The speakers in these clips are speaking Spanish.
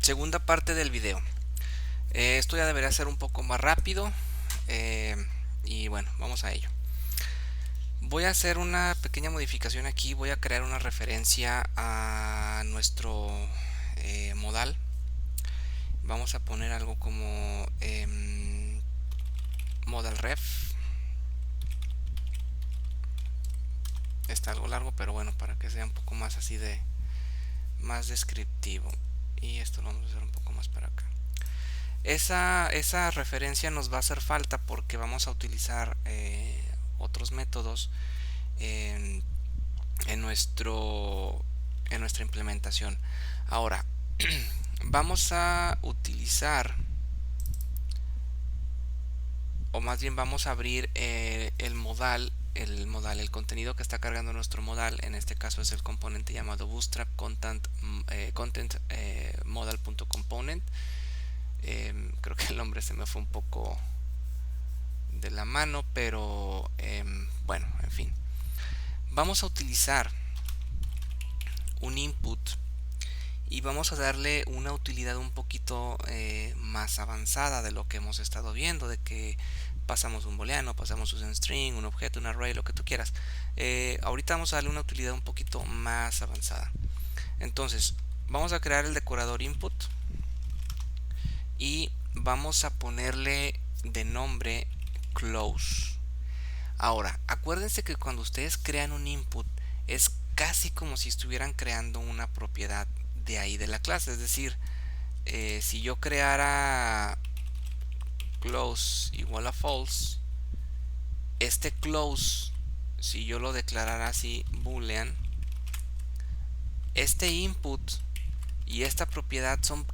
Segunda parte del video. Esto ya debería ser un poco más rápido. Y bueno, vamos a ello. Voy a hacer una pequeña modificación aquí. Voy a crear una referencia a nuestro modal. Vamos a poner algo como modal ref. Está algo largo, pero bueno, para que sea un poco más así de más descriptivo. Y esto lo vamos a hacer un poco más para acá. Esa referencia nos va a hacer falta porque vamos a utilizar otros métodos en, en nuestra implementación. Ahora, vamos a utilizar, o más bien vamos a abrir el contenido que está cargando nuestro modal. En este caso es el componente llamado bootstrap content modal.component. Creo que el nombre se me fue un poco de la mano, pero bueno, en fin. Vamos a utilizar un input y vamos a darle una utilidad un poquito más avanzada de lo que hemos estado viendo, de que pasamos un booleano, pasamos un string, un objeto, un array, lo que tú quieras. Ahorita vamos a darle una utilidad un poquito más avanzada. Entonces, vamos a crear el decorador input y vamos a ponerle de nombre close. Ahora, acuérdense que cuando ustedes crean un input es casi como si estuvieran creando una propiedad de ahí de la clase. Es decir, si yo creara close igual a false, este close, si yo lo declarara así boolean, este input y esta propiedad son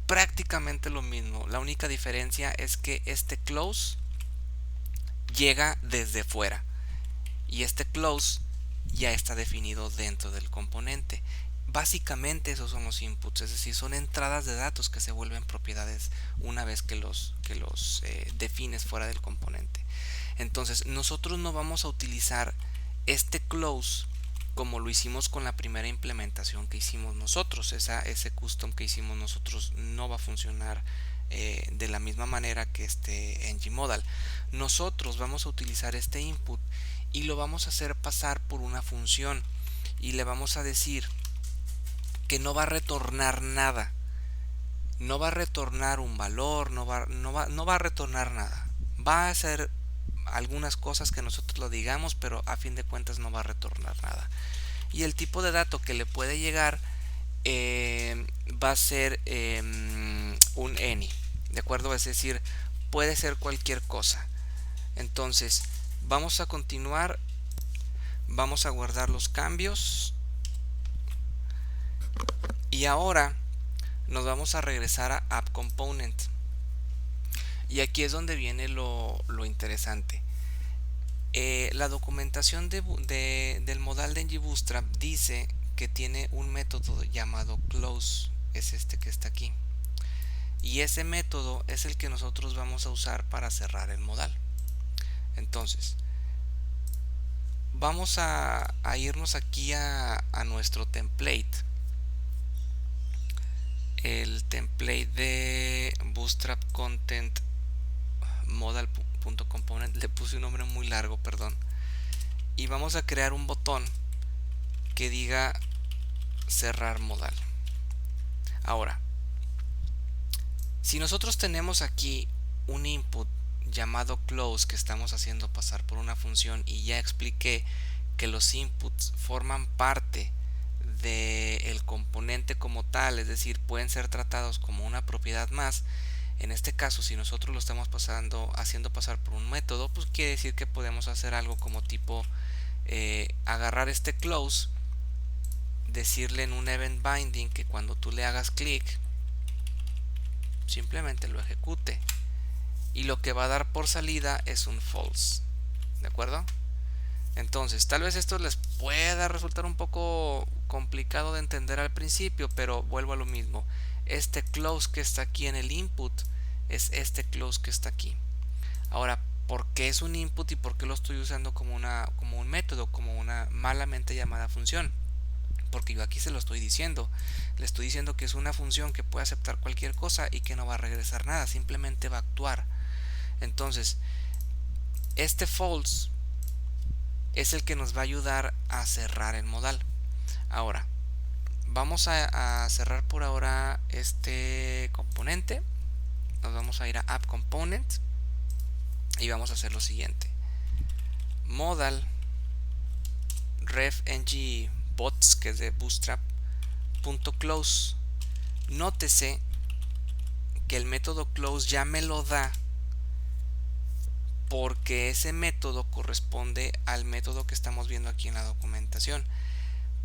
prácticamente lo mismo. La única diferencia es que este close llega desde fuera y este close ya está definido dentro del componente. Básicamente esos son los inputs, es decir, son entradas de datos que se vuelven propiedades una vez que los defines fuera del componente. Entonces nosotros no vamos a utilizar este close como lo hicimos con la primera implementación que hicimos nosotros. Ese custom que hicimos nosotros no va a funcionar de la misma manera que este ngModal. Nosotros vamos a utilizar este input y lo vamos a hacer pasar por una función y le vamos a decir que no va a retornar nada, no va a retornar un valor, no va a retornar nada, va a hacer algunas cosas que nosotros lo digamos, pero a fin de cuentas no va a retornar nada. Y el tipo de dato que le puede llegar va a ser un any, ¿de acuerdo? Es decir, puede ser cualquier cosa. Entonces, vamos a continuar, vamos a guardar los cambios y ahora nos vamos a regresar a app component. Y aquí es donde viene lo interesante. La documentación del modal de ngBootstrap dice que tiene un método llamado close, es este que está aquí, y ese método es el que nosotros vamos a usar para cerrar el modal. Entonces vamos a irnos aquí a nuestro template, el template de bootstrap content modal.component. Le puse un nombre muy largo, perdón. Y vamos a crear un botón que diga cerrar modal. Ahora, si nosotros tenemos aquí un input llamado close que estamos haciendo pasar por una función, y ya expliqué que los inputs forman parte del componente como tal, es decir, pueden ser tratados como una propiedad más. En este caso, si nosotros lo estamos haciendo pasar por un método, pues quiere decir que podemos hacer algo como tipo agarrar este close, decirle en un event binding que cuando tú le hagas clic simplemente lo ejecute, y lo que va a dar por salida es un false, ¿de acuerdo? Entonces, tal vez esto les pueda resultar un poco complicado de entender al principio, pero vuelvo a lo mismo. Este close que está aquí en el input es este close que está aquí. Ahora, ¿por qué es un input y por qué lo estoy usando como un método, como una malamente llamada función? porque yo aquí se lo estoy diciendo. Le estoy diciendo que es una función que puede aceptar cualquier cosa y que no va a regresar nada, simplemente va a actuar. Entonces, este false es el que nos va a ayudar a cerrar el modal. Ahora, vamos a cerrar por ahora este componente. Nos vamos a ir a App Component y vamos a hacer lo siguiente. Modal ref ng bots, que es de Bootstrap, .close. Nótese que el método close ya me lo da porque ese método corresponde al método que estamos viendo aquí en la documentación.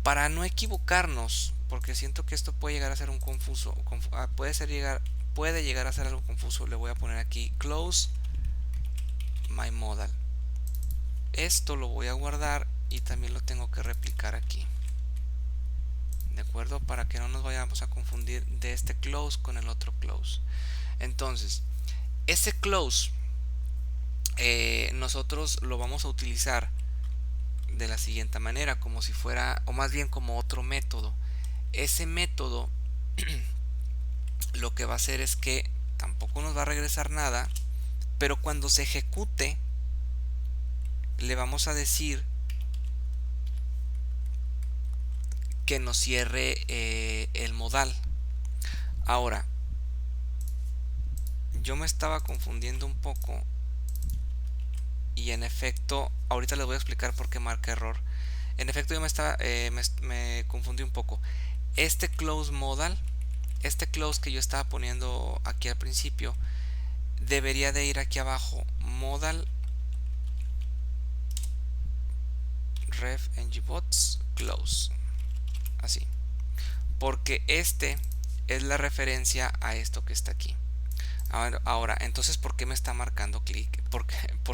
Para no equivocarnos, porque siento que esto puede llegar a ser un confuso, puede llegar a ser algo confuso, le voy a poner aquí close my modal. Esto lo voy a guardar y también lo tengo que replicar aquí, de acuerdo, para que no nos vayamos a confundir de este close con el otro close. Entonces, ese close nosotros lo vamos a utilizar de la siguiente manera, como si fuera, o más bien como otro método. Ese método lo que va a hacer es que tampoco nos va a regresar nada, pero cuando se ejecute le vamos a decir que nos cierre el modal. Ahora, yo me estaba confundiendo un poco y en efecto, ahorita les voy a explicar por qué marca error. En efecto, yo me confundí un poco. Este close modal, este close que yo estaba poniendo aquí al principio, debería de ir aquí abajo, modal ref ngbots close, así, porque este es la referencia a esto que está aquí. Ahora, entonces, ¿por qué me está marcando clic? ¿Por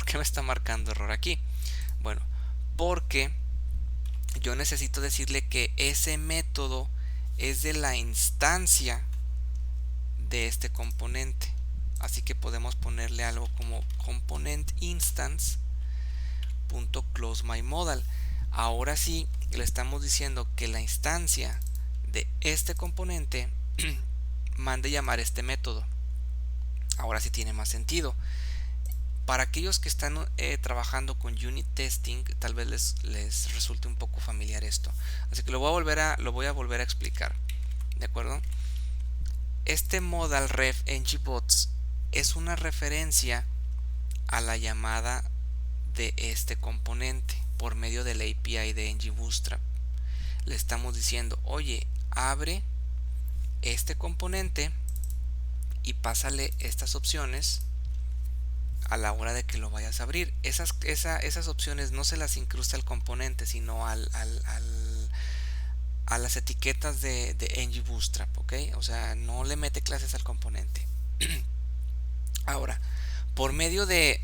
qué me está marcando error aquí? Bueno, porque yo necesito decirle que ese método es de la instancia de este componente. Así que podemos ponerle algo como component instance .close my modal. Ahora sí le estamos diciendo que la instancia de este componente mande llamar este método. Ahora sí tiene más sentido. Para aquellos que están trabajando con unit testing, tal vez les resulte un poco familiar esto. Así que lo voy a volver a explicar. ¿De acuerdo? Este modal ref ngbots es una referencia a la llamada de este componente por medio de la API de ngBootstrap. Le estamos diciendo, oye, abre este componente y pásale estas opciones a la hora de que lo vayas a abrir. Esas opciones no se las incrusta el componente, sino a las etiquetas de ngBootstrap, ¿ok? O sea, no le mete clases al componente. Ahora, por medio de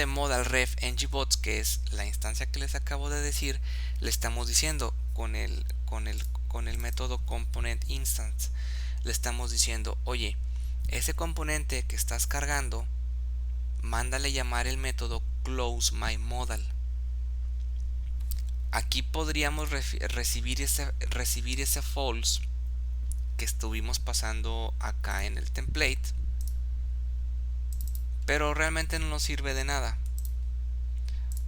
modal ref ngbots, que es la instancia que les acabo de decir, le estamos diciendo con el método component instance, le estamos diciendo, oye, ese componente que estás cargando, mándale llamar el método close my modal. Aquí podríamos recibir ese false que estuvimos pasando acá en el template, pero realmente no nos sirve de nada.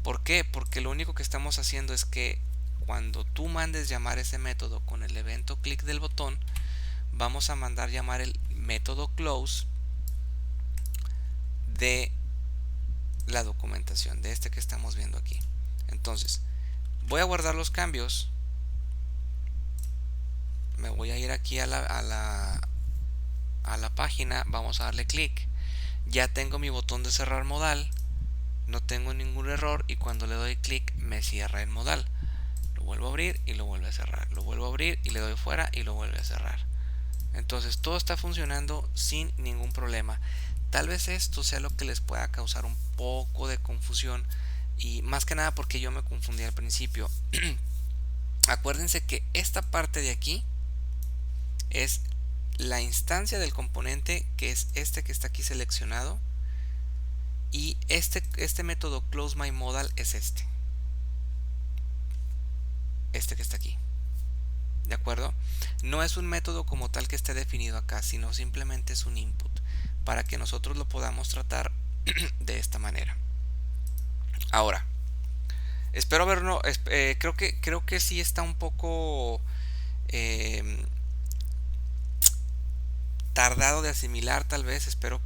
¿Por qué? Porque lo único que estamos haciendo es que cuando tú mandes llamar ese método con el evento clic del botón, vamos a mandar llamar el método close de la documentación, de este que estamos viendo aquí. Entonces, voy a guardar los cambios, me voy a ir aquí a la página, vamos a darle clic, ya tengo mi botón de cerrar modal, no tengo ningún error y cuando le doy clic me cierra el modal. Lo vuelvo a abrir y lo vuelve a cerrar, lo vuelvo a abrir y le doy fuera y lo vuelve a cerrar. Entonces todo está funcionando sin ningún problema. Tal vez esto sea lo que les pueda causar un poco de confusión, y más que nada porque yo me confundí al principio. Acuérdense que esta parte de aquí es la instancia del componente, que es este que está aquí seleccionado, y este método close my modal es este que está aquí. ¿de acuerdo? No es un método como tal que esté definido acá, sino simplemente es un input para que nosotros lo podamos tratar de esta manera. Ahora, espero haberlo, creo que sí está un poco tardado de asimilar, tal vez. Espero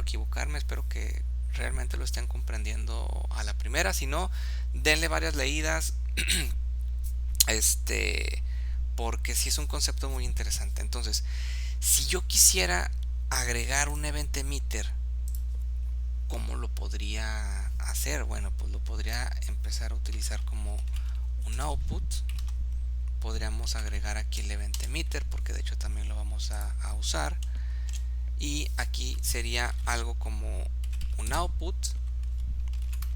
equivocarme, espero que realmente lo estén comprendiendo a la primera. Si no, denle varias leídas. este Porque sí es un concepto muy interesante. Entonces, si yo quisiera agregar un event emitter, ¿cómo lo podría hacer? Bueno, pues lo podría empezar a utilizar como un output. Podríamos agregar aquí el event emitter, porque de hecho también lo vamos a usar. Y aquí sería algo como un output.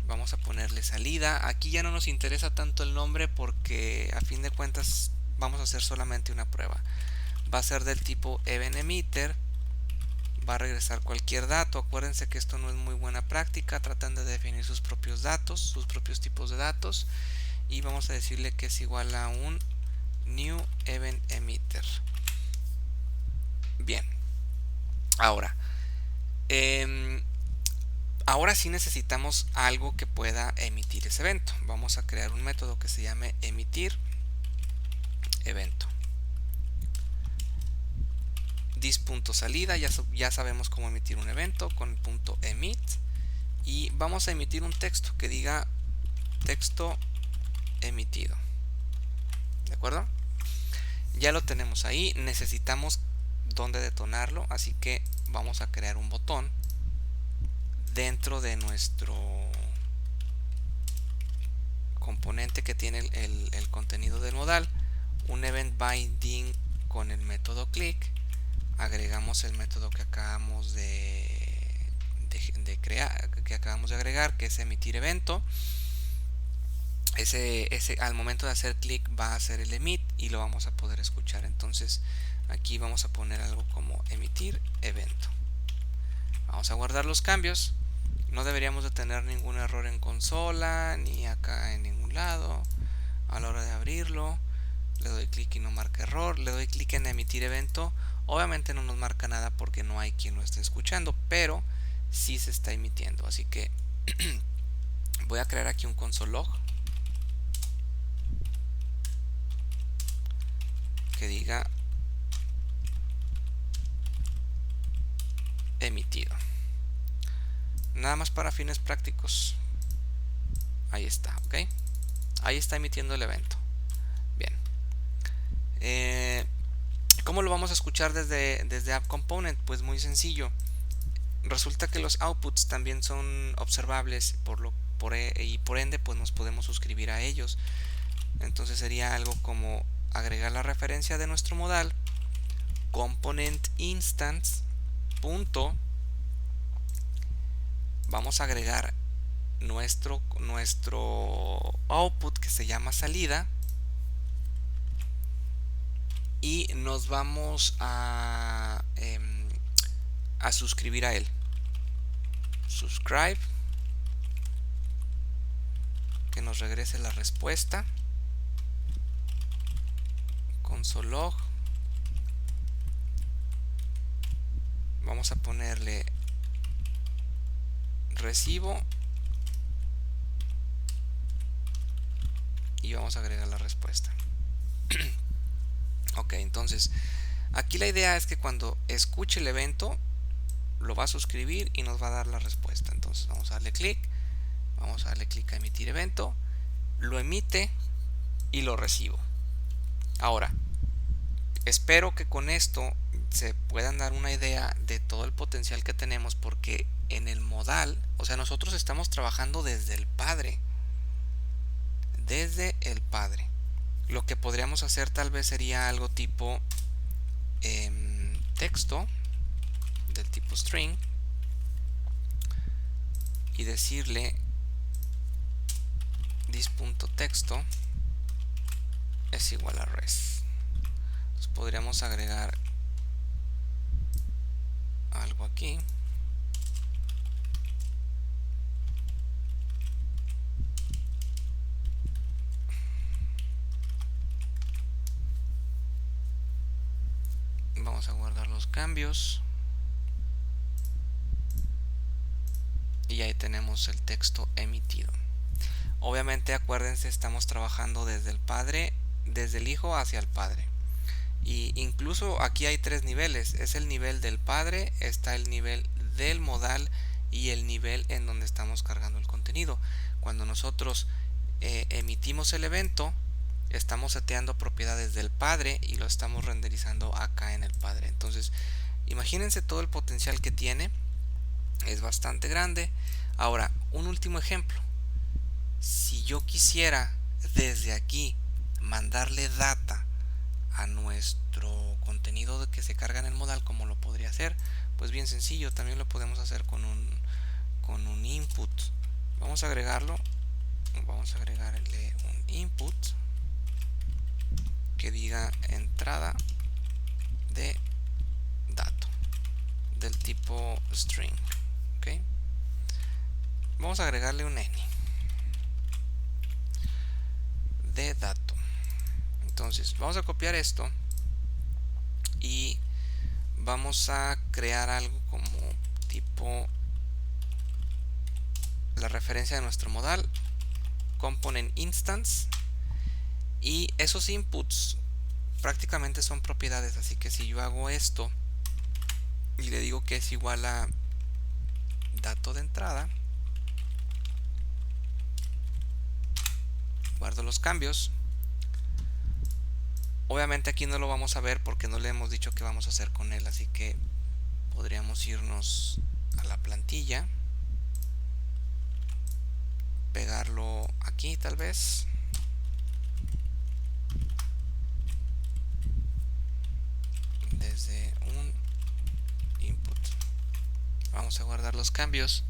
Vamos a ponerle salida. Aquí ya no nos interesa tanto el nombre, porque a fin de cuentas vamos a hacer solamente una prueba. Va a ser del tipo event emitter. Va a regresar cualquier dato. Acuérdense que esto no es muy buena práctica. Tratan de definir sus propios datos, sus propios tipos de datos. Y vamos a decirle que es igual a un new event emitter. Bien. Ahora, ahora sí necesitamos algo que pueda emitir ese evento. Vamos a crear un método que se llame emitir evento. This.salida, ya sabemos cómo emitir un evento con punto emit. Y vamos a emitir un texto que diga texto emitido. ¿De acuerdo? Ya lo tenemos ahí. Necesitamos dónde detonarlo, así que vamos a crear un botón dentro de nuestro componente que tiene el contenido del modal. Un event binding con el método click. Agregamos el método que acabamos de crear, que acabamos de agregar, que es emitir evento. Ese al momento de hacer clic va a hacer el emit y lo vamos a poder escuchar. Entonces aquí vamos a poner algo como emitir evento. Vamos a guardar los cambios. No deberíamos de tener ningún error en consola ni acá en ningún lado. A la hora de abrirlo le doy clic y no marca error. Le doy clic en emitir evento. Obviamente no nos marca nada porque no hay quien lo esté escuchando, pero sí se está emitiendo. Así que voy a crear aquí un console log que diga emitido. Nada más para fines prácticos. Ahí está, ok. Ahí está emitiendo el evento. Bien. ¿Cómo lo vamos a escuchar desde App Component? Pues muy sencillo. Resulta que los outputs también son observables y por ende pues nos podemos suscribir a ellos. Entonces sería algo como agregar la referencia de nuestro modal, component instance punto, vamos a agregar nuestro output que se llama salida y nos vamos a suscribir a él. Subscribe, que nos regrese la respuesta. Console log, vamos a ponerle recibo y vamos a agregar la respuesta. Ok, entonces aquí la idea es que cuando escuche el evento lo va a suscribir y nos va a dar la respuesta. Entonces vamos a darle clic, a emitir evento, lo emite y lo recibo. Ahora, espero que con esto se puedan dar una idea de todo el potencial que tenemos, porque en el modal, o sea, nosotros estamos trabajando desde el padre. Lo que podríamos hacer tal vez sería algo tipo texto del tipo string y decirle this.texto es igual a res. Entonces podríamos agregar algo aquí. Vamos a guardar los cambios. Y ahí tenemos el texto emitido. Obviamente acuérdense, estamos trabajando desde el padre, desde el hijo hacia el padre. Y incluso aquí hay tres niveles. Es el nivel del padre, está el nivel del modal y el nivel en donde estamos cargando el contenido. Cuando nosotros emitimos el evento, estamos seteando propiedades del padre y lo estamos renderizando acá en el padre. Entonces imagínense todo el potencial que tiene. Es bastante grande. Ahora, un último ejemplo. Si yo quisiera desde aquí mandarle data a nuestro contenido que se carga en el modal, ¿cómo lo podría hacer? Pues bien sencillo, también lo podemos hacer con un input. Vamos a agregarlo. Vamos a agregarle un input que diga entrada de dato del tipo string. ¿Okay? Vamos a agregarle un any de dato. Entonces vamos a copiar esto y vamos a crear algo como tipo la referencia de nuestro modal, component instance, y esos inputs prácticamente son propiedades. Así que si yo hago esto y le digo que es igual a dato de entrada, guardo los cambios. Obviamente aquí no lo vamos a ver porque no le hemos dicho qué vamos a hacer con él, así que podríamos irnos a la plantilla, pegarlo aquí tal vez, desde un input. Vamos a guardar los cambios.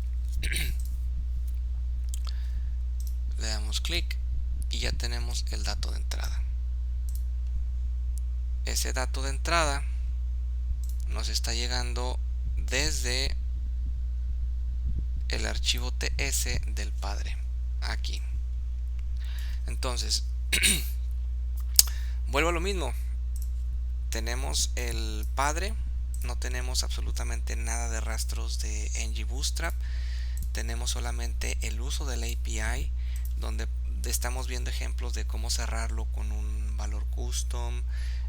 Le damos clic y ya tenemos el dato de entrada. Ese dato de entrada nos está llegando desde el archivo ts del padre aquí. Entonces vuelvo a lo mismo. Tenemos el padre, no tenemos absolutamente nada de rastros de ng Bootstrap. Tenemos solamente el uso del API, donde estamos viendo ejemplos de cómo cerrarlo con un valor custom,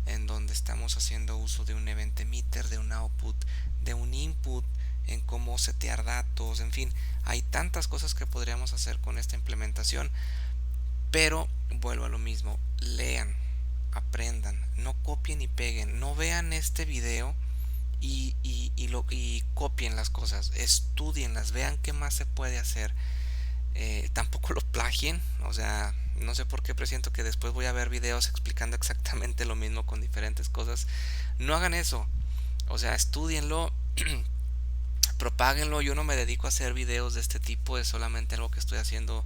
en donde estamos haciendo uso de un event emitter, de un output, de un input, en cómo setear datos. En fin, hay tantas cosas que podríamos hacer con esta implementación, pero vuelvo a lo mismo. Lean, aprendan, no copien y peguen, no vean este video y copien las cosas, estudienlas, vean qué más se puede hacer. Tampoco lo plagien, o sea, no sé por qué presiento que después voy a ver videos explicando exactamente lo mismo con diferentes cosas. No hagan eso, o sea, estudienlo, propáguenlo. Yo no me dedico a hacer videos de este tipo, es solamente algo que estoy haciendo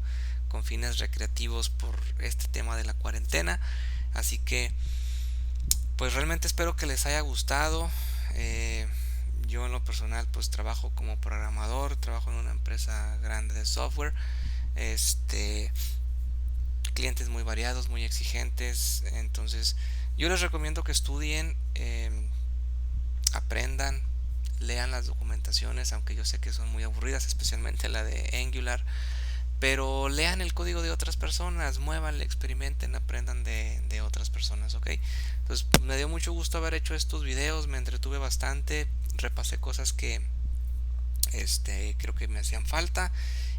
con fines recreativos por este tema de la cuarentena. Así que pues realmente espero que les haya gustado. Yo en lo personal pues trabajo como programador, trabajo en una empresa grande de software, clientes muy variados, muy exigentes. Entonces yo les recomiendo que estudien, aprendan, lean las documentaciones, aunque yo sé que son muy aburridas, especialmente la de Angular, pero lean el código de otras personas, muévanle, experimenten, aprendan de otras personas, ¿ok? Entonces me dio mucho gusto haber hecho estos videos, me entretuve bastante, repasé cosas que creo que me hacían falta,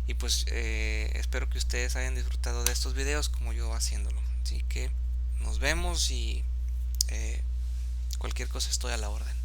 y pues espero que ustedes hayan disfrutado de estos videos como yo haciéndolo. Así que nos vemos y cualquier cosa estoy a la orden.